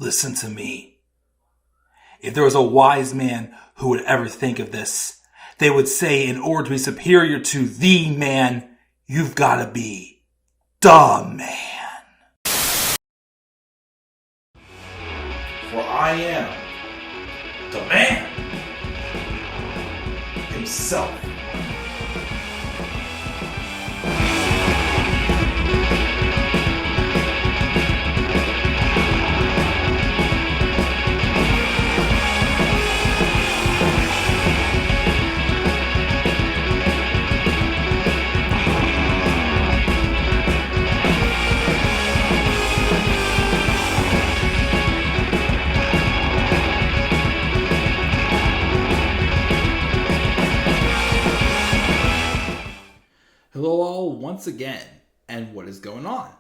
Listen to me. If there was a wise man who would ever think of this, they would say in order to be superior to the man, you've got to be the man. For I am the man himself. Hello all once again, and what is going on?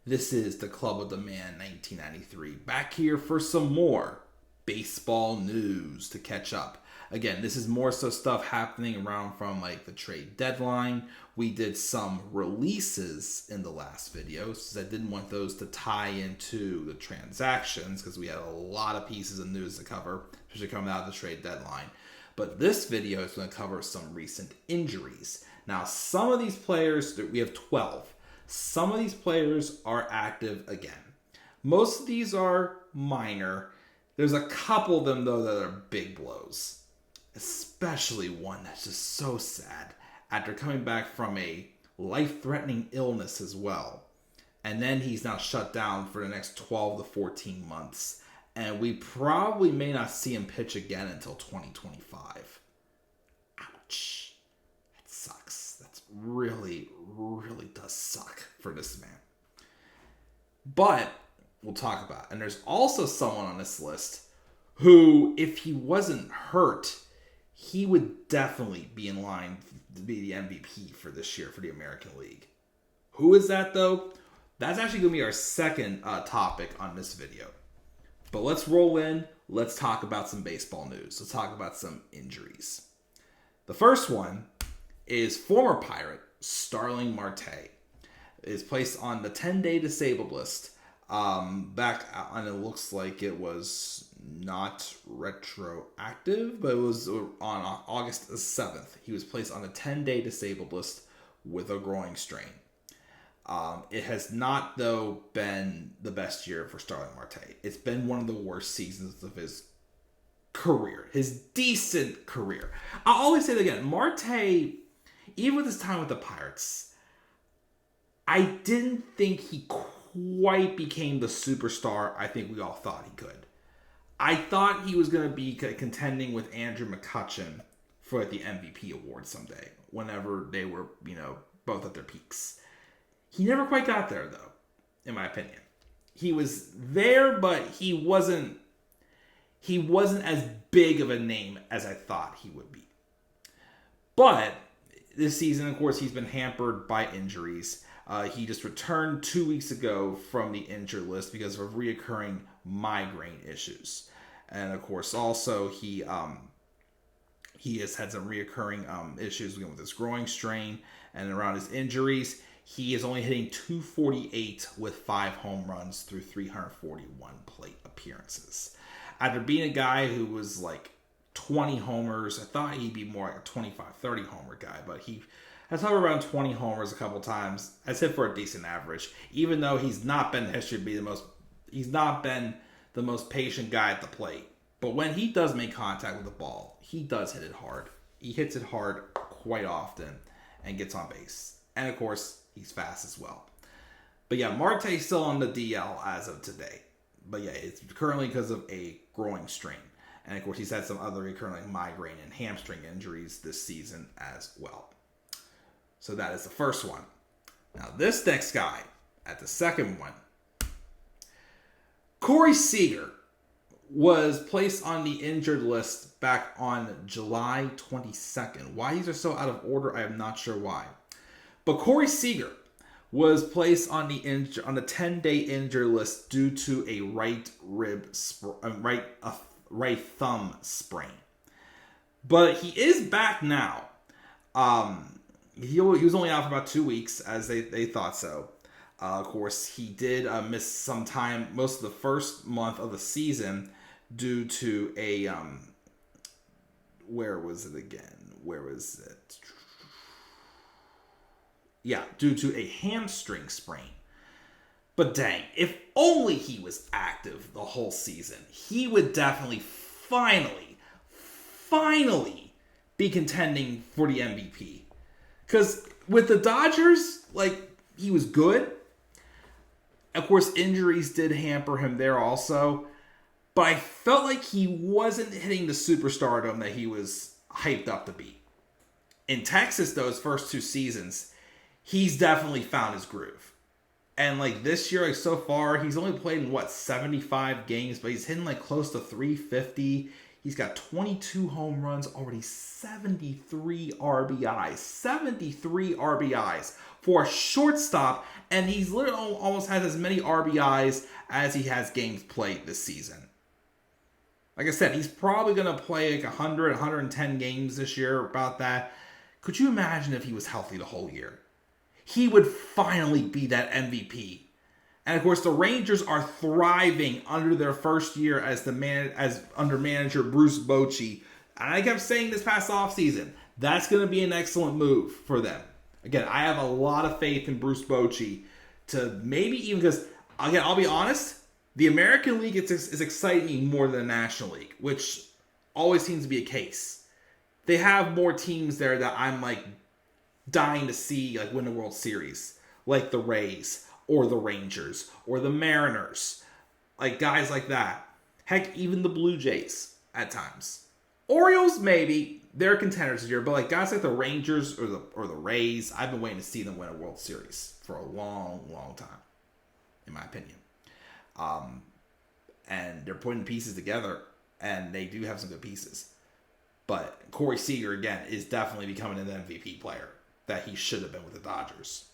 This is the Club of the Man 1993, back here for some more baseball news to catch up. Again, this is more so stuff happening around from like the trade deadline. We did some releases in the last video, since I didn't want those to tie into the transactions, because we had a lot of pieces of news to cover, especially coming out of the trade deadline. But this video is going to cover some recent injuries. Now, some of these players, we have 12. Some of these players are active again. Most of these are minor. There's a couple of them, though, that are big blows. Especially one that's just so sad after coming back from a life-threatening illness as well. And then he's now shut down for the next 12 to 14 months. And we probably may not see him pitch again until 2025. Ouch. Sucks. That's really does suck for this man. But we'll talk about it. And there's also someone on this list who, if he wasn't hurt, he would definitely be in line to be the MVP for this year for the American League. Who is that, though? That's actually going to be our second topic on this video. But let's roll in. Let's talk about some baseball news. Let's talk about some injuries. The first one is former Pirate Starling Marte is placed on the 10-day disabled list. Back on, it looks like it was not retroactive, but it was on August 7th. He was placed on the 10-day disabled list with a groin strain. It has not, though, been the best year for Starling Marte. It's been one of the worst seasons of his career, his decent career. I'll always say that again, Marte, even with his time with the Pirates, I didn't think he quite became the superstar I think we all thought he could. I thought he was going to be contending with Andrew McCutchen for the MVP award someday, whenever they were, both at their peaks. He never quite got there, though, in my opinion. He was there, but he wasn't as big of a name as I thought he would be. But this season, of course, he's been hampered by injuries. He just returned 2 weeks ago from the injured list because of reoccurring migraine issues. And, of course, also he has had some reoccurring issues with his groin strain. And around his injuries, he is only hitting .248 with 5 home runs through 341 plate appearances. After being a guy who was like 20 homers, I thought he'd be more like a 25, 30 homer guy, but he has hovered around 20 homers a couple times. That's hit for a decent average, even though he's not been in history to be he's not been the most patient guy at the plate. But when he does make contact with the ball, he does hit it hard. He hits it hard quite often and gets on base. And of course, he's fast as well. But yeah, Marte's still on the DL as of today. But yeah, it's currently because of a groin strain. And of course, he's had some other recurring migraine and hamstring injuries this season as well. So that is the first one. Now, this next guy, at the second one, Corey Seager was placed on the injured list back on July 22nd. Why these are so out of order, I am not sure why. But Corey Seager was placed on the 10-day injured list due to a right thumb sprain. But he is back now. He was only out for about 2 weeks, as they thought so. Of course, he did miss some time, most of the first month of the season, due to a where was it again? Where was it? Yeah, due to a hamstring sprain. But dang, if only he was active the whole season, he would definitely finally be contending for the MVP. Because with the Dodgers, like, he was good. Of course, injuries did hamper him there also. But I felt like he wasn't hitting the superstardom that he was hyped up to be. In Texas, those first 2 seasons, he's definitely found his groove. And like this year, like so far, he's only played in 75 games, but he's hitting like close to 350. He's got 22 home runs, already 73 RBIs. 73 RBIs for a shortstop, and he's literally almost has as many RBIs as he has games played this season. Like I said, he's probably going to play like 100, 110 games this year, about that. Could you imagine if he was healthy the whole year? He would finally be that MVP. And of course, the Rangers are thriving under their first year as under manager Bruce Bochy. And I kept saying this past offseason, that's going to be an excellent move for them. Again, I have a lot of faith in Bruce Bochy to maybe even, because again, I'll be honest, the American League is exciting me more than the National League, which always seems to be a case. They have more teams there that I'm like dying to see like win the World Series, like the Rays or the Rangers or the Mariners, like guys like that. Heck, even the Blue Jays at times. Orioles, maybe they're contenders this year, but like guys like the Rangers or the Rays, I've been waiting to see them win a World Series for a long time, in my opinion. And they're putting pieces together, and they do have some good pieces. But Corey Seager again is definitely becoming an MVP player that he should have been with the Dodgers.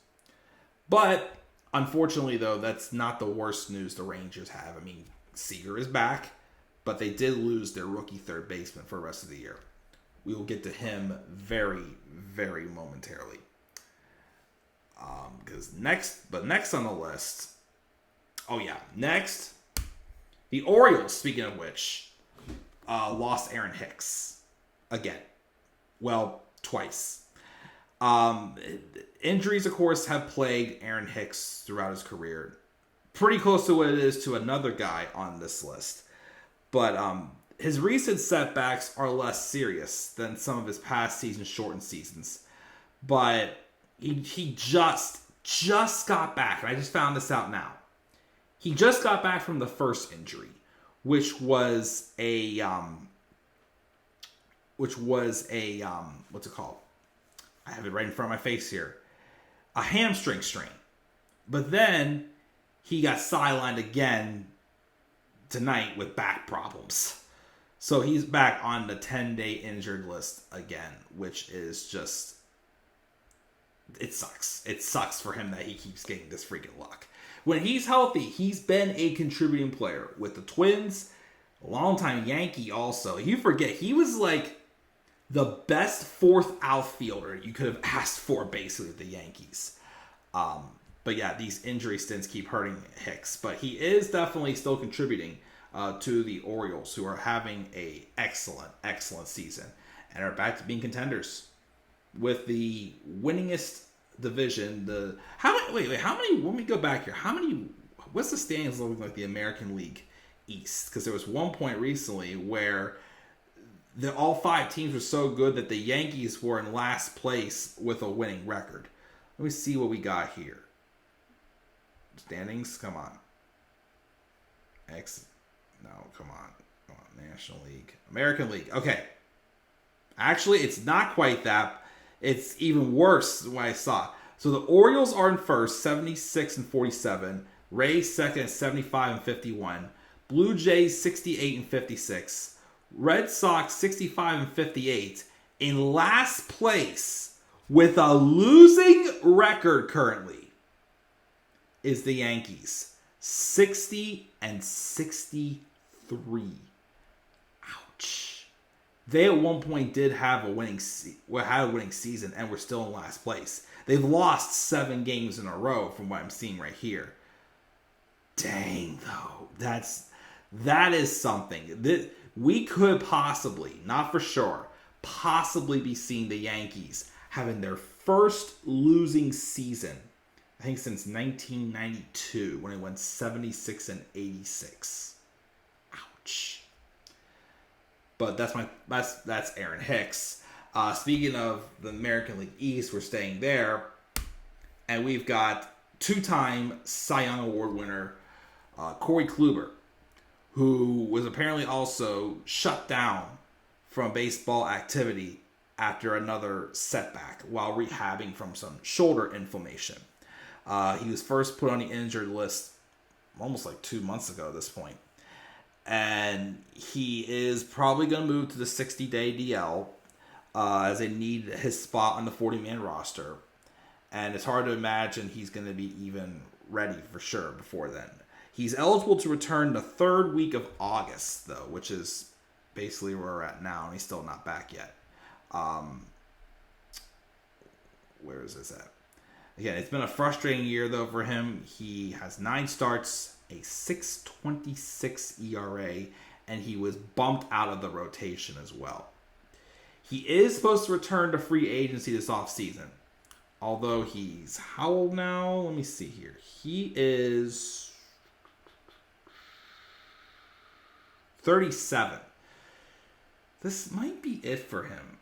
But unfortunately, though, that's not the worst news the Rangers have. I mean, Seager is back, but they did lose their rookie third baseman for the rest of the year. We will get to him very, very momentarily. Because next on the list, the Orioles, speaking of which, lost Aaron Hicks again. Well, twice. Injuries, of course, have plagued Aaron Hicks throughout his career. Pretty close to what it is to another guy on this list. But his recent setbacks are less serious than some of his past shortened seasons. But he just got back. And I just found this out now. He just got back from the first injury, which was a what's it called? I have it right in front of my face here. A hamstring strain. But then he got sidelined again tonight with back problems. So he's back on the 10-day injured list again, which is just, it sucks. It sucks for him that he keeps getting this freaking luck. When he's healthy, he's been a contributing player with the Twins, a longtime Yankee also. You forget, he was like the best fourth outfielder you could have asked for basically with the Yankees. But yeah, these injury stints keep hurting Hicks. But he is definitely still contributing to the Orioles, who are having a excellent season and are back to being contenders with the winningest division. How many? When we go back here, what's the standings looking like the American League East? Because there was one point recently where all 5 teams were so good that the Yankees were in last place with a winning record. Let me see what we got here. Standings, come on. Come on. National League. American League. Okay. Actually, it's not quite that. It's even worse than what I saw. So the Orioles are in first, 76 and 47. Rays second, 75 and 51. Blue Jays, 68 and 56. Red Sox, 65 and 58. In last place, with a losing record currently, is the Yankees, 60 and 63. Ouch. They at one point did have a winning season and were still in last place. They've lost 7 games in a row from what I'm seeing right here. Dang, though. That is something. We could possibly, not for sure, possibly be seeing the Yankees having their first losing season, I think since 1992, when it went 76-86. Ouch. But that's Aaron Hicks. Speaking of the American League East, we're staying there, and we've got 2-time Cy Young Award winner Corey Kluber, who was apparently also shut down from baseball activity after another setback while rehabbing from some shoulder inflammation. He was first put on the injured list almost like 2 months ago at this point. And he is probably going to move to the 60-day DL as they need his spot on the 40-man roster. And it's hard to imagine he's going to be even ready for sure before then. He's eligible to return the 3rd week of August, though, which is basically where we're at now, and he's still not back yet. Where is this at? Again, it's been a frustrating year, though, for him. He has 9 starts, a 6.26 ERA, and he was bumped out of the rotation as well. He is supposed to return to free agency this offseason, although he's how old now? Let me see here. He is 37. This might be it for him.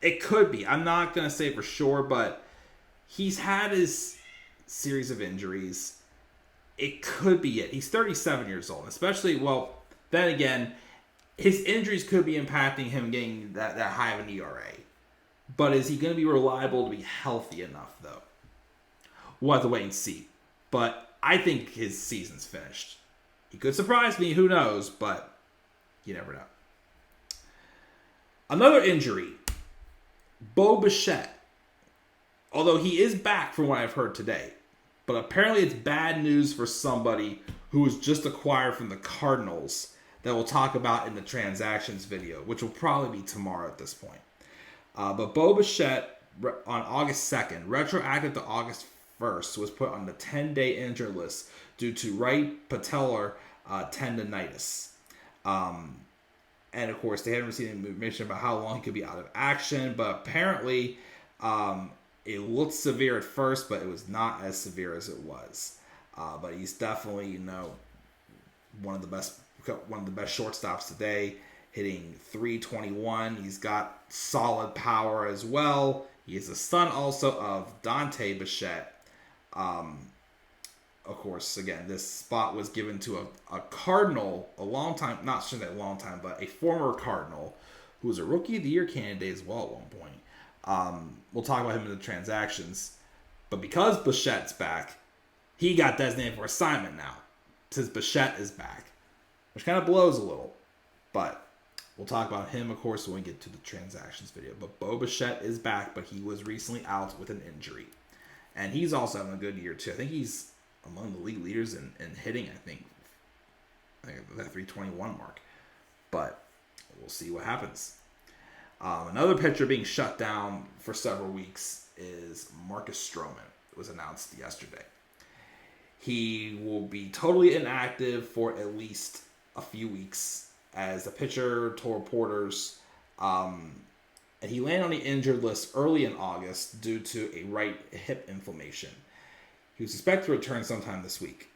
It could be. I'm not going to say for sure, but he's had his series of injuries. It could be it. He's 37 years old, especially, well, then again, his injuries could be impacting him getting that high of an ERA. But is he going to be reliable to be healthy enough, though? We'll have to wait and see. But I think his season's finished. He could surprise me, who knows, but you never know. Another injury, Bichette. Although he is back from what I've heard today. But apparently it's bad news for somebody who was just acquired from the Cardinals that we'll talk about in the transactions video, which will probably be tomorrow at this point. But Bichette, on August 2nd, retroactive to August 1st, was put on the 10-day injured list due to right patellar tendonitis. And of course, they haven't received any information about how long he could be out of action, but apparently it looked severe at first, but it was not as severe as it was. But he's definitely, one of the best shortstops today, hitting .321. He's got solid power as well. He is the son also of Dante Bichette. Of course, again, this spot was given to a Cardinal, a long time, not sure that long time, but a former Cardinal who was a Rookie of the Year candidate as well at one point. We'll talk about him in the transactions. But because Bichette's back, he got designated for assignment now, since Bichette is back, which kind of blows a little. But we'll talk about him, of course, when we get to the transactions video. But Bichette is back, but he was recently out with an injury. And he's also having a good year, too. I think he's among the league leaders in hitting, I think that 321 mark. But we'll see what happens. Another pitcher being shut down for several weeks is Marcus Stroman. It was announced yesterday. He will be totally inactive for at least a few weeks, as the pitcher told reporters, and he landed on the injured list early in August due to a right hip inflammation. He was expected to return sometime this week,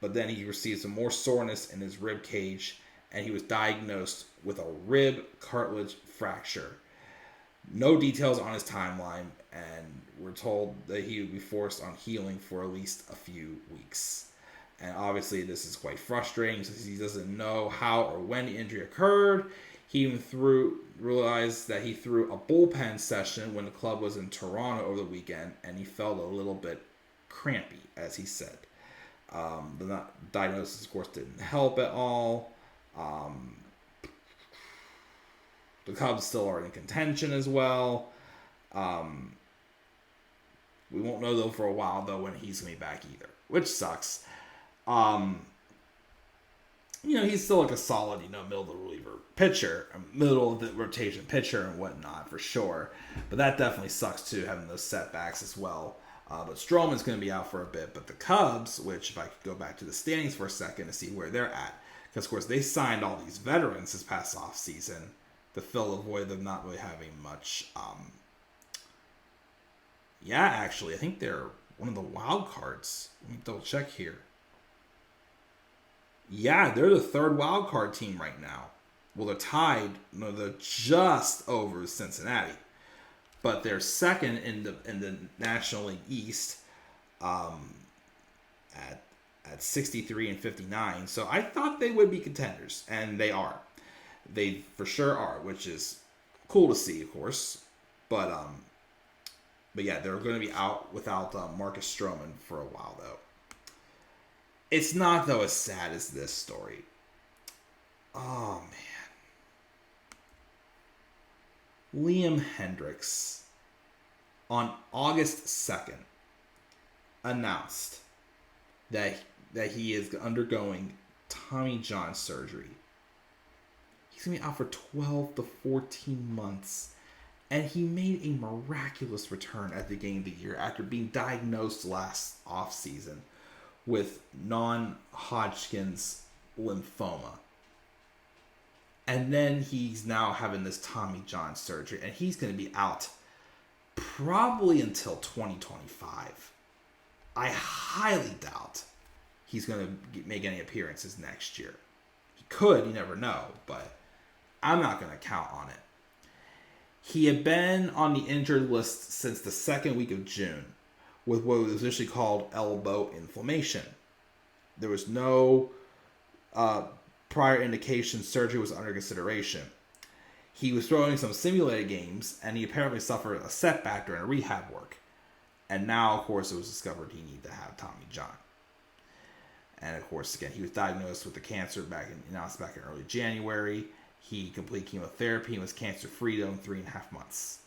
but then he received some more soreness in his rib cage, and he was diagnosed with a rib cartilage fracture. No details on his timeline, and we're told that he would be forced on healing for at least a few weeks. And obviously this is quite frustrating since he doesn't know how or when the injury occurred. He even realized that he threw a bullpen session when the club was in Toronto over the weekend, and he felt a little bit crampy, as he said. The diagnosis, of course, didn't help at all. The Cubs still are in contention as well. We won't know, though, for a while, though, when he's going to be back either, which sucks. he's still like a solid, middle of the reliever pitcher, middle of the rotation pitcher and whatnot for sure. But that definitely sucks too, having those setbacks as well. But Stroman's going to be out for a bit. But the Cubs, which if I could go back to the standings for a second to see where they're at, because of course they signed all these veterans this past offseason to fill the void of not really having much. Yeah, actually, I think they're one of the wild cards. Let me double check here. Yeah, they're the third wild card team right now. Well, they're tied. No, they're just over Cincinnati, but they're second in the National League East, at 63 and 59. So I thought they would be contenders, and they are. They for sure are, which is cool to see, of course. But yeah, they're going to be out without Marcus Stroman for a while, though. It's not, though, as sad as this story. Oh, man. Liam Hendriks, on August 2nd, announced that he is undergoing Tommy John surgery. He's going to be out for 12 to 14 months. And he made a miraculous return at the beginning of the year after being diagnosed last offseason with non-Hodgkin's lymphoma. And then he's now having this Tommy John surgery. And he's going to be out probably until 2025. I highly doubt he's going to make any appearances next year. He could, you never know. But I'm not going to count on it. He had been on the injured list since the second week of June with what was initially called elbow inflammation. There was no prior indication surgery was under consideration. He was throwing some simulated games, and he apparently suffered a setback during rehab work. And now, of course, it was discovered he needed to have Tommy John. And, of course, again, he was diagnosed with the cancer back in early January. He completed chemotherapy and was cancer-free in 3.5 months.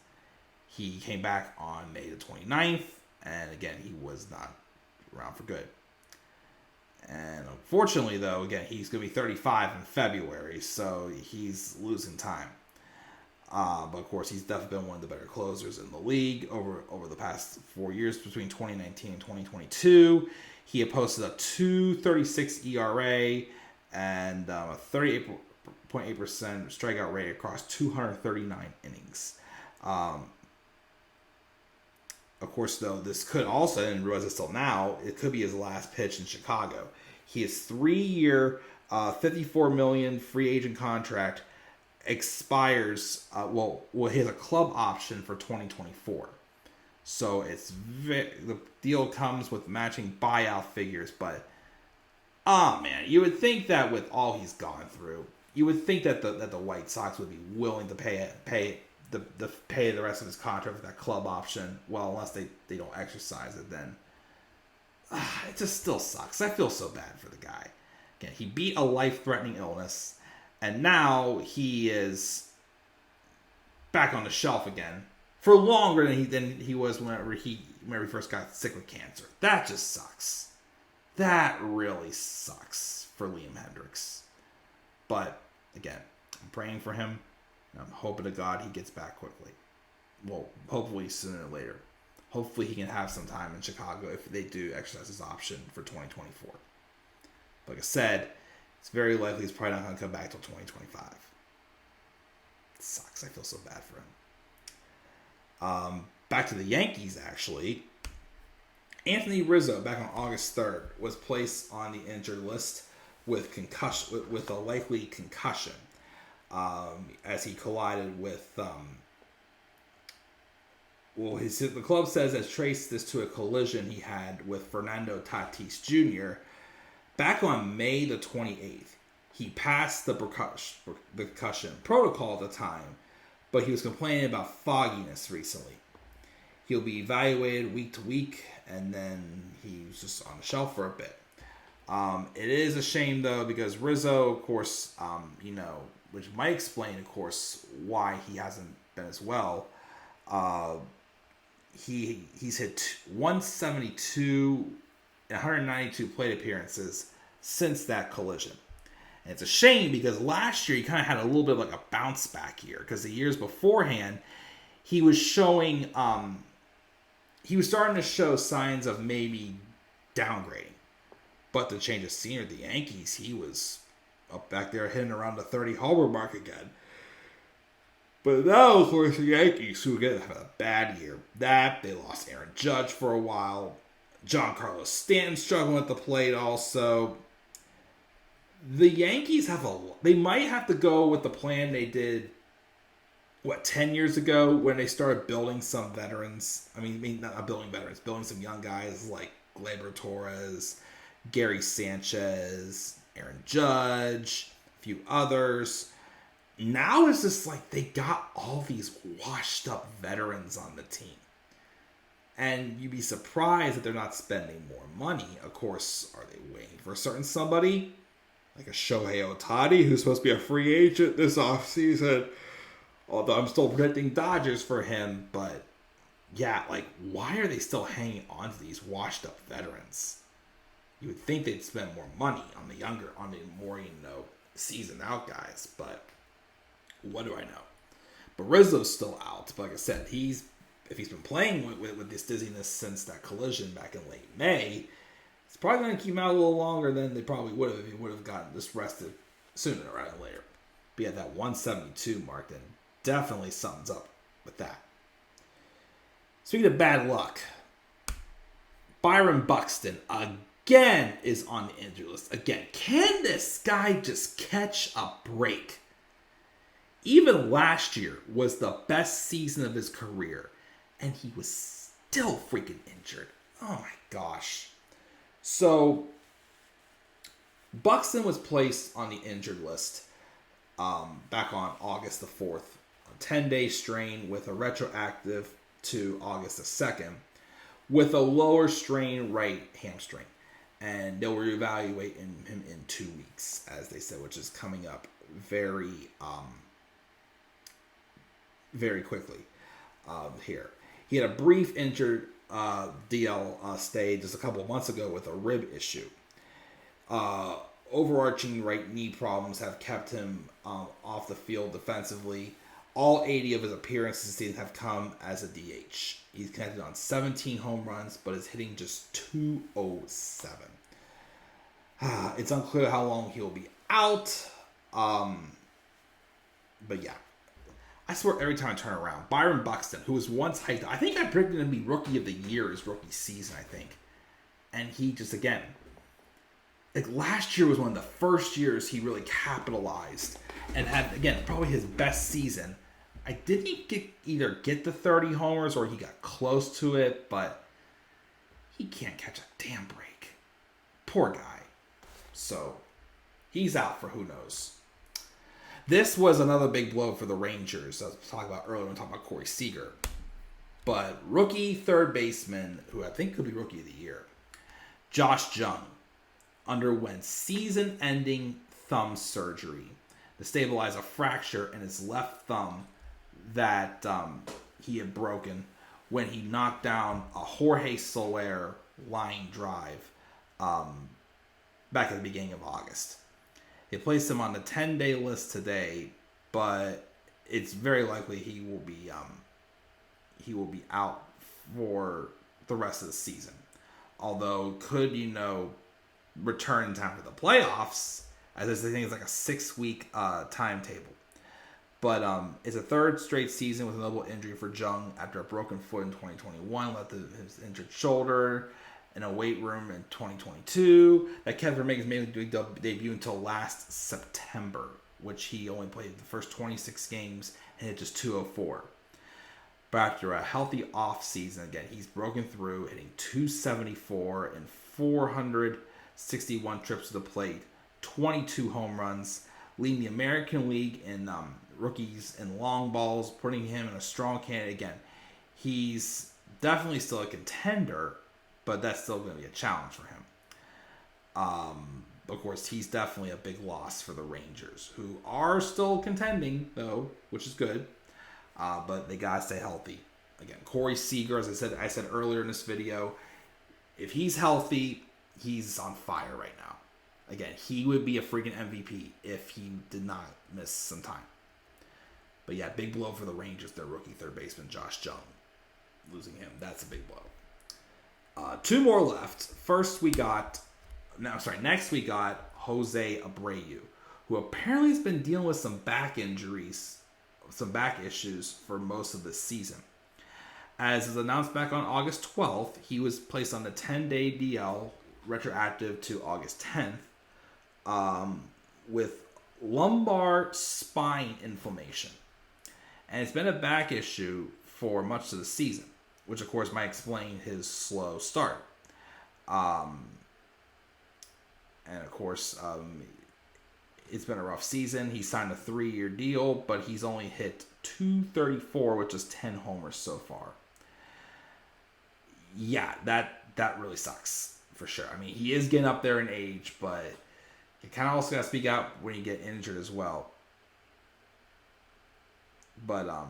He came back on May the 29th, and again, he was not around for good. And unfortunately, though, again, he's going to be 35 in February, so he's losing time. But, of course, he's definitely been one of the better closers in the league over the past 4 years between 2019 and 2022. He had posted a 2.36 ERA and a 38.8% strikeout rate across 239 innings. Of course, though, this could also, and realize this till now, it could be his last pitch in Chicago. He has 3-year, $54 million free agent contract expires. He has a club option for 2024. So the deal comes with matching buyout figures, but man, you would think that with all he's gone through, you would think that the White Sox would be willing to pay the rest of his contract with that club option. Well, unless they don't exercise it, then it just still sucks. I feel so bad for the guy. Again, he beat a life-threatening illness, and now he is back on the shelf again for longer than he was whenever he first got sick with cancer. That just sucks. That really sucks for Liam Hendriks. But again, I'm praying for him. And I'm hoping to God he gets back quickly. Well, hopefully sooner or later. Hopefully he can have some time in Chicago if they do exercise his option for 2024. Like I said, it's very likely he's probably not going to come back till 2025. It sucks. I feel so bad for him. Back to the Yankees, actually. Anthony Rizzo, back on August 3rd, was placed on the injured list with a likely concussion. As he collided with, the club says has traced this to a collision he had with Fernando Tatis Jr. Back on May the 28th. He passed the concussion protocol at the time, but he was complaining about fogginess recently. He'll be evaluated week to week, and then he was just on the shelf for a bit. It is a shame, though, because Rizzo, of course, which might explain, of course, why he hasn't been as well. He's hit 172 and 192 plate appearances since that collision. And it's a shame because last year he kind of had a little bit of like a bounce back year because the years beforehand he was showing, he was starting to show signs of maybe downgrading. But the change of scenery at the Yankees, he was up back there hitting around the 30 homer mark again. But now, of course, the Yankees, who again had a bad year, they lost Aaron Judge for a while. Giancarlo Stanton struggling at the plate also. The Yankees they might have to go with the plan they did, 10 years ago when they started building some veterans. I mean, not building veterans, building some young guys like Gleyber Torres, Gary Sanchez, Aaron Judge, a few others. Now it's just like they got all these washed up veterans on the team. And you'd be surprised that they're not spending more money. Of course, are they waiting for a certain somebody? Like a Shohei Ohtani, who's supposed to be a free agent this offseason. Although I'm still predicting Dodgers for him. But yeah, like, why are they still hanging on to these washed up veterans? You would think they'd spend more money on the more, seasoned out guys. But what do I know? But Rizzo's still out. But like I said, if he's been playing with this dizziness since that collision back in late May, it's probably going to keep him out a little longer than they probably would have if he would have gotten this rested sooner rather than later. But yeah, that 172 mark, then definitely something's up with that. Speaking of bad luck, Byron Buxton again is on the injury list. Again, can this guy just catch a break? Even last year was the best season of his career, and he was still freaking injured. Oh my gosh. So, Buxton was placed on the injured list back on August the 4th. A 10-day strain with a retroactive to August the 2nd with a lower strain right hamstring. And they'll reevaluate him in 2 weeks, as they said, which is coming up very quickly here. He had a brief injured DL stay just a couple of months ago with a rib issue. Overarching right knee problems have kept him off the field defensively. All 80 of his appearances this season have come as a DH. He's connected on 17 home runs, but is hitting just 207. It's unclear how long he'll be out. But yeah. I swear every time I turn around, Byron Buxton, who was once hyped, I think I predicted him to be Rookie of the Year his rookie season, I think. And he just, again, like last year was one of the first years he really capitalized and had, again, probably his best season. I didn't either get the 30 homers or he got close to it, but he can't catch a damn break. Poor guy. So, he's out for who knows. This was another big blow for the Rangers. I was talking about earlier when we talking about Corey Seager. But rookie third baseman, who I think could be Rookie of the Year, Josh Jung, underwent season-ending thumb surgery to stabilize a fracture in his left thumb that he had broken when he knocked down a Jorge Soler line drive back at the beginning of August. They placed him on the 10-day list today, but it's very likely he will be out for the rest of the season. Although, could return in time for the playoffs, as I think it's like a 6-week timetable. But it's a third straight season with a notable injury for Jung after a broken foot in 2021, left his injured shoulder in a weight room in 2022. That kept him making his major league debut until last September, which he only played the first 26 games and hit just 204. But after a healthy offseason, again, he's broken through, hitting 274 and 461 trips to the plate, 22 home runs, leading the American League in rookies and long balls, putting him in a strong candidate. Again, he's definitely still a contender, but that's still going to be a challenge for him. Of course, he's definitely a big loss for the Rangers, who are still contending, though, which is good. But they got to stay healthy. Again, Corey Seager, as I said earlier in this video, if he's healthy, he's on fire right now. Again, he would be a freaking MVP if he did not miss some time. But yeah, big blow for the Rangers, their rookie third baseman, Josh Jung. Losing him, that's a big blow. 2 more left. Next we got Jose Abreu, who apparently has been dealing with some back injuries, some back issues for most of the season. As is announced back on August 12th, he was placed on the 10-day DL, retroactive to August 10th, with lumbar spine inflammation. And it's been a back issue for much of the season, which of course might explain his slow start. And of course, it's been a rough season. He signed a 3-year deal, but he's only hit .234, which is 10 homers so far. Yeah, that really sucks for sure. I mean, he is getting up there in age, but you kind of also got to speak out when you get injured as well. But I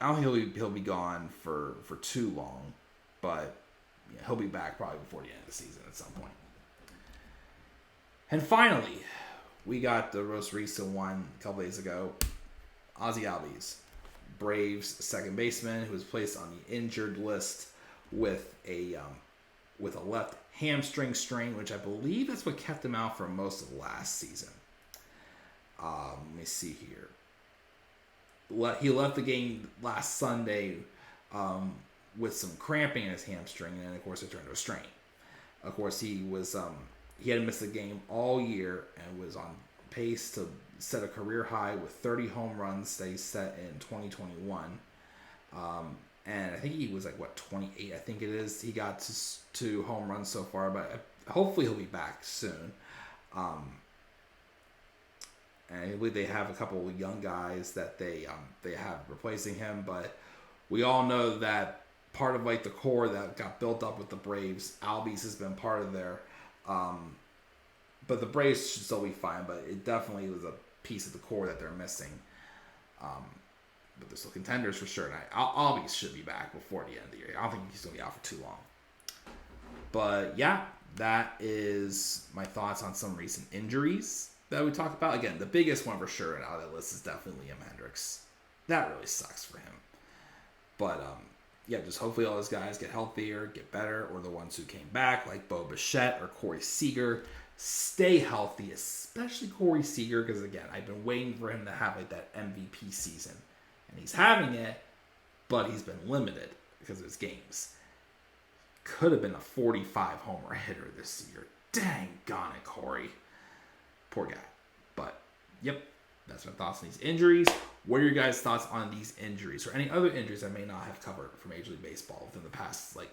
don't think he'll be gone for too long, but yeah, he'll be back probably before the end of the season at some point. And finally, we got the most recent one a couple days ago. Ozzie Albies, Braves second baseman, who was placed on the injured list with a left hamstring strain, which I believe that's what kept him out for most of last season. Let me see here. He left the game last Sunday with some cramping in his hamstring, and then of course it turned to a strain. Of course, he hadn't missed a game all year and was on pace to set a career high with 30 home runs that he set in 2021. And I think he was 28, I think it is. He got to home runs so far, but hopefully he'll be back soon. And I believe they have a couple of young guys that they have replacing him, but we all know that part of the core that got built up with the Braves, Albies has been part of their. But the Braves should still be fine, but it definitely was a piece of the core that they're missing. But they're still contenders for sure. And Albies should be back before the end of the year. I don't think he's going to be out for too long. But yeah, that is my thoughts on some recent injuries that we talked about. Again, the biggest one for sure and out of that list is definitely Hendrix. That really sucks for him. But yeah, just hopefully all those guys get healthier, get better, or the ones who came back, like Bichette or Corey Seager, stay healthy, especially Corey Seager, because again, I've been waiting for him to have that MVP season. And he's having it, but he's been limited because of his games. Could have been a 45 homer hitter this year. Dang gone it, Corey. Poor guy. But, yep, that's my thoughts on these injuries. What are your guys' thoughts on these injuries or any other injuries I may not have covered for Major League Baseball within the past month?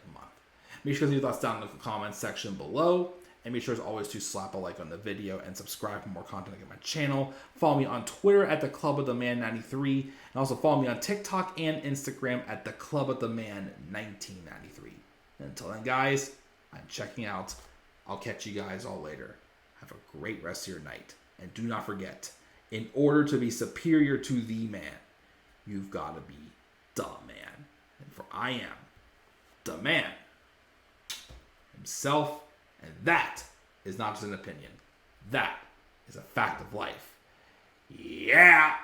Make sure to leave your thoughts down in the comments section below. And make sure as always to slap a like on the video and subscribe for more content on my channel. Follow me on Twitter at the Club of the Man 93. And also follow me on TikTok and Instagram at the Club of the Man 1993. And until then, guys, I'm checking out. I'll catch you guys all later. Have a great rest of your night. And do not forget, in order to be superior to the man, you've got to be the man. And for I am the man himself. And that is not just an opinion. That is a fact of life. Yeah!